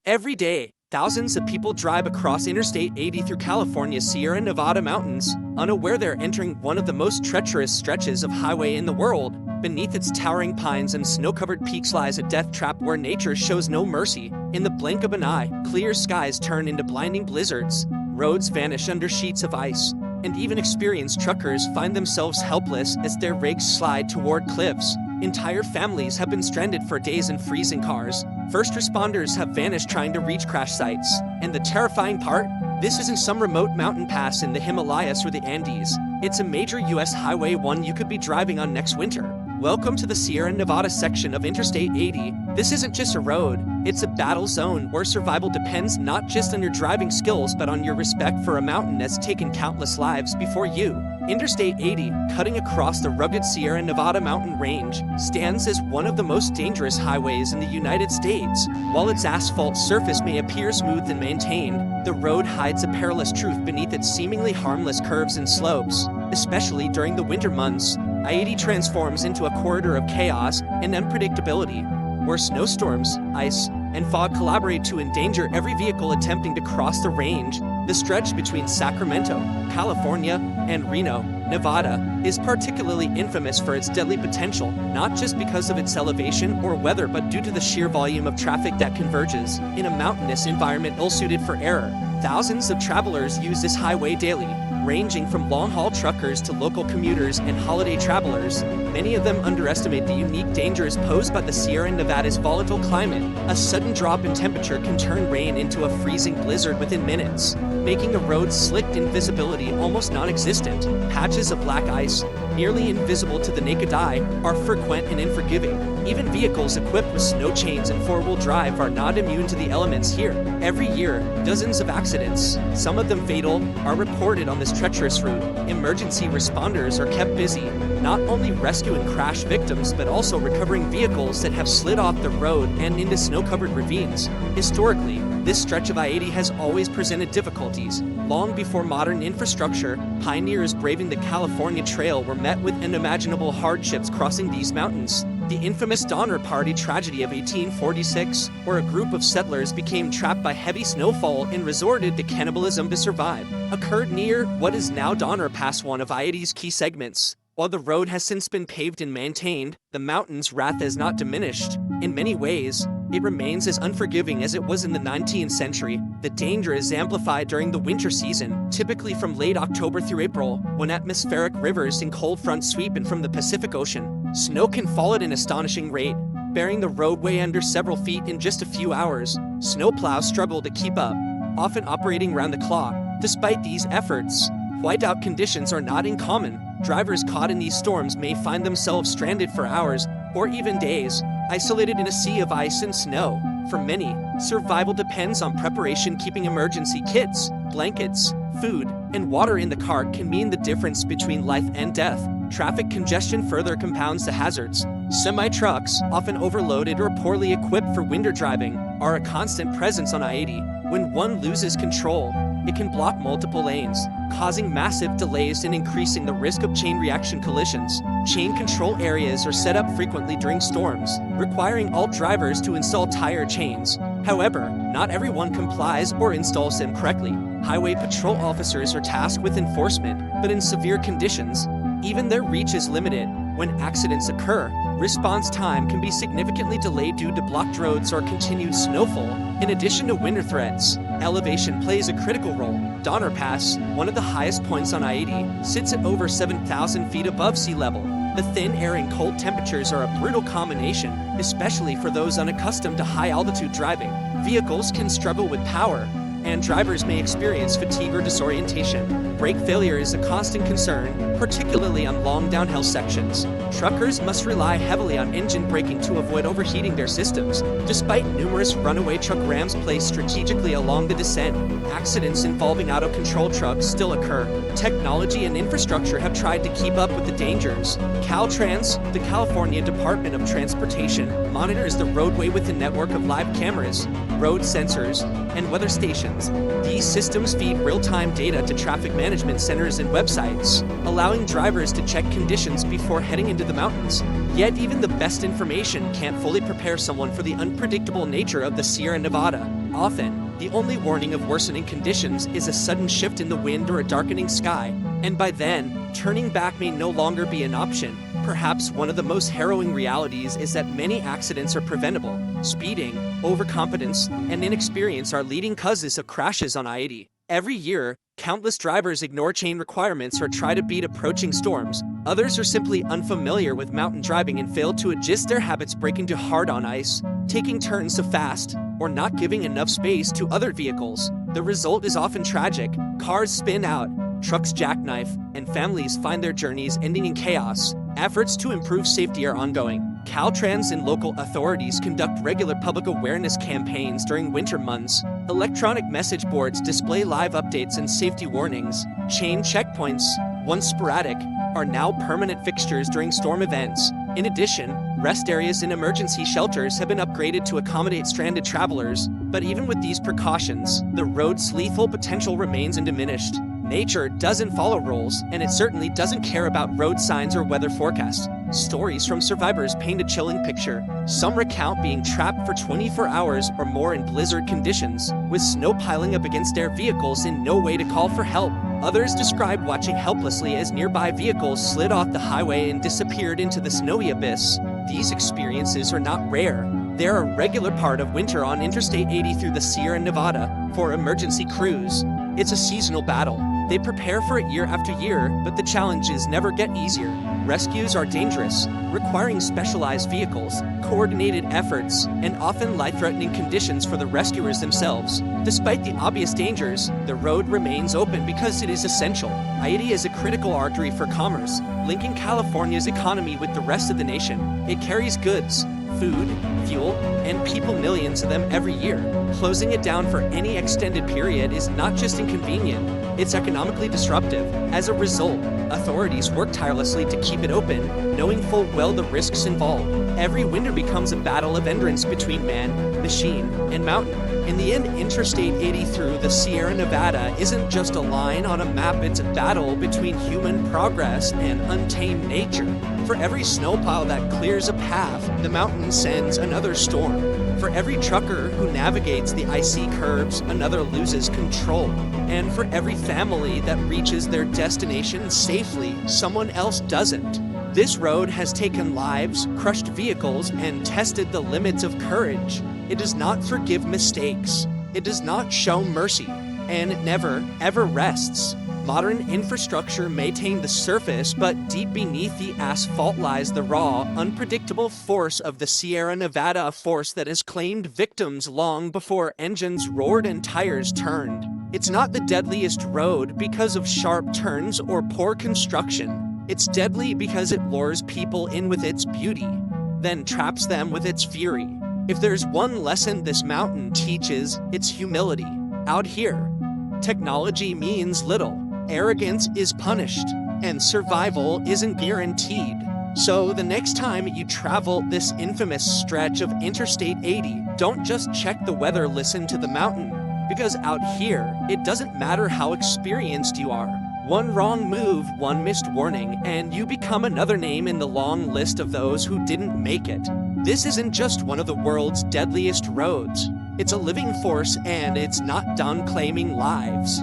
Every day, thousands of people drive across Interstate 80 through California's Sierra Nevada mountains, unaware they're entering one of the most treacherous stretches of highway in the world. Beneath its towering pines and snow-covered peaks lies a death trap where nature shows no mercy. In the blink of an eye, clear skies turn into blinding blizzards, roads vanish under sheets of ice, and even experienced truckers find themselves helpless as their rigs slide toward cliffs. Entire families have been stranded for days in freezing cars. First responders have vanished trying to reach crash sites. And the terrifying part? This isn't some remote mountain pass in the Himalayas or the Andes. It's a major US highway, one you could be driving on next winter. Welcome to the Sierra Nevada section of Interstate 80. This isn't just a road, it's a battle zone where survival depends not just on your driving skills but on your respect for a mountain that's taken countless lives before you. Interstate 80, cutting across the rugged Sierra Nevada mountain range, stands as one of the most dangerous highways in the United States. While its asphalt surface may appear smooth and maintained, the road hides a perilous truth beneath its seemingly harmless curves and slopes. Especially during the winter months, I-80 transforms into a corridor of chaos and unpredictability, where snowstorms, ice, and fog collaborate to endanger every vehicle attempting to cross the range. The stretch between Sacramento, California, and Reno, Nevada, is particularly infamous for its deadly potential, not just because of its elevation or weather but due to the sheer volume of traffic that converges in a mountainous environment ill-suited for error. Thousands of travelers use this highway daily, ranging from long-haul truckers to local commuters and holiday travelers. Many of them underestimate the unique dangers posed by the Sierra Nevada's volatile climate. A sudden drop in temperature can turn rain into a freezing blizzard within minutes, making the road's slicked and visibility almost non-existent. Patches of black ice, nearly invisible to the naked eye, are frequent and unforgiving. Even vehicles equipped with snow chains and four-wheel drive are not immune to the elements here. Every year, dozens of accidents, some of them fatal, are reported on this treacherous route. Emergency responders are kept busy, not only rescuing crash victims but also recovering vehicles that have slid off the road and into snow-covered ravines. Historically, this stretch of I-80 has always presented difficulties. Long before modern infrastructure, pioneers braving the California Trail were met with unimaginable hardships crossing these mountains. The infamous Donner Party tragedy of 1846, where a group of settlers became trapped by heavy snowfall and resorted to cannibalism to survive, occurred near what is now Donner Pass, one of I-80's key segments. While the road has since been paved and maintained, the mountain's wrath has not diminished. In many ways, it remains as unforgiving as it was in the 19th century. The danger is amplified during the winter season, typically from late October through April, when atmospheric rivers and cold fronts sweep in from the Pacific Ocean. Snow can fall at an astonishing rate, burying the roadway under several feet in just a few hours. Snowplows struggle to keep up, often operating round the clock. Despite these efforts, whiteout conditions are not uncommon. Drivers caught in these storms may find themselves stranded for hours, or even days, isolated in a sea of ice and snow. For many, survival depends on preparation. Keeping emergency kits, blankets, food, and water in the car can mean the difference between life and death. Traffic congestion further compounds the hazards. Semi-trucks, often overloaded or poorly equipped for winter driving, are a constant presence on I-80. When one loses control, it can block multiple lanes, causing massive delays and increasing the risk of chain reaction collisions. Chain control areas are set up frequently during storms, requiring all drivers to install tire chains. However, not everyone complies or installs them correctly. Highway patrol officers are tasked with enforcement, but in severe conditions, even their reach is limited. When accidents occur, response time can be significantly delayed due to blocked roads or continued snowfall. In addition to winter threats, elevation plays a critical role. Donner Pass, one of the highest points on I-80, sits at over 7,000 feet above sea level. The thin air and cold temperatures are a brutal combination, especially for those unaccustomed to high-altitude driving. Vehicles can struggle with power, and drivers may experience fatigue or disorientation. Brake failure is a constant concern, particularly on long downhill sections. Truckers must rely heavily on engine braking to avoid overheating their systems. Despite numerous runaway truck ramps placed strategically along the descent, accidents involving out-of-control trucks still occur. Technology and infrastructure have tried to keep up with the dangers. Caltrans, the California Department of Transportation, monitors the roadway with a network of live cameras, road sensors, and weather stations. These systems feed real-time data to traffic management centers and websites, allowing drivers to check conditions before heading into the mountains. Yet even the best information can't fully prepare someone for the unpredictable nature of the Sierra Nevada. Often, the only warning of worsening conditions is a sudden shift in the wind or a darkening sky, and by then, turning back may no longer be an option. Perhaps one of the most harrowing realities is that many accidents are preventable. Speeding, overconfidence, and inexperience are leading causes of crashes on I-80. Every year, countless drivers ignore chain requirements or try to beat approaching storms. Others are simply unfamiliar with mountain driving and fail to adjust their habits, braking too hard on ice, taking turns too fast, or not giving enough space to other vehicles. The result is often tragic. Cars spin out, trucks jackknife, and families find their journeys ending in chaos. Efforts to improve safety are ongoing. Caltrans and local authorities conduct regular public awareness campaigns during winter months. Electronic message boards display live updates and safety warnings. Chain checkpoints, once sporadic, are now permanent fixtures during storm events. In addition, rest areas and emergency shelters have been upgraded to accommodate stranded travelers. But even with these precautions, the road's lethal potential remains undiminished. Nature doesn't follow rules, and it certainly doesn't care about road signs or weather forecasts. Stories from survivors paint a chilling picture. Some recount being trapped for 24 hours or more in blizzard conditions, with snow piling up against their vehicles and no way to call for help. Others describe watching helplessly as nearby vehicles slid off the highway and disappeared into the snowy abyss. These experiences are not rare. They're a regular part of winter on Interstate 80 through the Sierra Nevada. For emergency crews, it's a seasonal battle. They prepare for it year after year, but the challenges never get easier. Rescues are dangerous, requiring specialized vehicles, coordinated efforts, and often life-threatening conditions for the rescuers themselves. Despite the obvious dangers, the road remains open because it is essential. I-80 is a critical artery for commerce, linking California's economy with the rest of the nation. It carries goods, food, fuel, and people, millions of them every year. Closing it down for any extended period is not just inconvenient, it's economically disruptive. As a result, authorities work tirelessly to keep it open, knowing full well the risks involved. Every winter becomes a battle of endurance between man, machine, and mountain. In the end, Interstate 80 through the Sierra Nevada isn't just a line on a map, it's a battle between human progress and untamed nature. For every snowpile that clears a path, the mountain sends another storm. For every trucker who navigates the icy curbs, another loses control. And for every family that reaches their destination safely, someone else doesn't. This road has taken lives, crushed vehicles, and tested the limits of courage. It does not forgive mistakes. It does not show mercy. And it never, ever rests. Modern infrastructure may tame the surface, but deep beneath the asphalt lies the raw, unpredictable force of the Sierra Nevada, a force that has claimed victims long before engines roared and tires turned. It's not the deadliest road because of sharp turns or poor construction. It's deadly because it lures people in with its beauty, then traps them with its fury. If there's one lesson this mountain teaches, it's humility. Out here, technology means little. Arrogance is punished, and survival isn't guaranteed. So the next time you travel this infamous stretch of Interstate 80, don't just check the weather, listen to the mountain. Because out here, it doesn't matter how experienced you are. One wrong move, one missed warning, and you become another name in the long list of those who didn't make it. This isn't just one of the world's deadliest roads. It's a living force, and it's not done claiming lives.